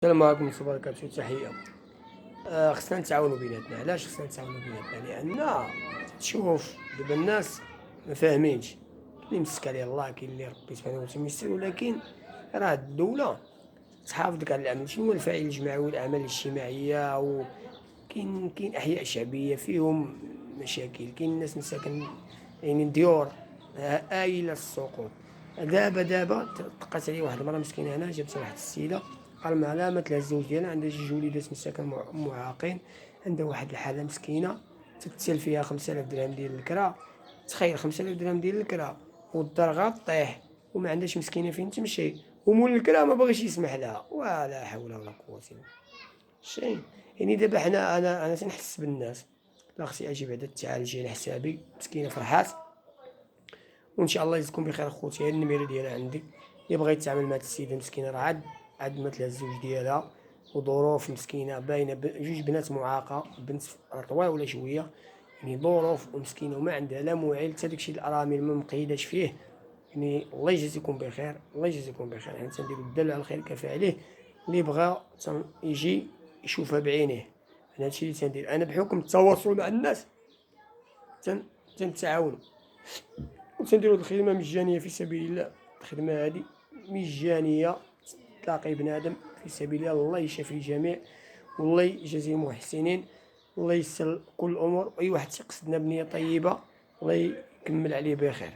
السلام عليكم ورحمة الله وبركاته. تحية. خصنا نتعاونوا بيناتنا. علاش خصنا نتعاونوا بيناتنا؟ لأن تشوف دابا الناس ما فاهمينش. كاين اللي مسك عليه الله، كاين اللي ربي سبحانه وتعالى ميسر، ولكن راه الدولة تحافظ لك على الأعمال. شنو هو الفاعل الجماعي والأعمال الاجتماعية؟ كاين أحياء شعبية فيهم مشاكل، كاين الناس مساكن، يعني ديور آيلة السقوط. دابا تلقات عليه واحد المرة مسكينة هنا، جابت واحد السيدة قال ما على مثل الزوج ديالها عندها جوج وليدات مساكن معاقين، عندها واحد الحالة مسكينة تتسال فيها 5000 درهم ديال الكرا. تخيل 5000 درهم ديال الكرا والدار غطيح وما عندهاش مسكينة فين تمشي، ومول الكرا ما بغيش يسمح لها. ولا حول ولا قوة الا بالله. شي يعني دابا حنا انا تنحس بالناس. لا خصني اجي بعدا تعالجي على حسابي، مسكينة فرحات. وان شاء الله يجزيكم بخير خوتي. هي النميرة ديالها عندي، اللي بغى يتعامل مع هاد السيدة مسكينة راه عاد مثل الزوج ديالها وظروف مسكينة باينة، جوج بنات معاقة، بنت طويولة شوية، يعني ظروف ومسكينة وما عندها لا موعل حتى داكشي الأرامل ما مقيداش فيه. يعني الله يجازيكم بخير، الله يجازيكم بخير. يعني تنديرو الدال على الخير كفاعله. اللي بغى يجي يشوفها بعينيه. انا هادشي اللي تندير انا بحكم التواصل مع الناس. تنتعاونوا وتنديروا هاد الخدمة مجانية في سبيل الله. الخدمة هادي مجانية، تلاقي بنادم في سبيل الله. الله يشافي الجميع والله يجازي المحسنين. الله يسر كل الأمور، أي واحد تيقصدنا بنية طيبة الله يكمل عليه بخير.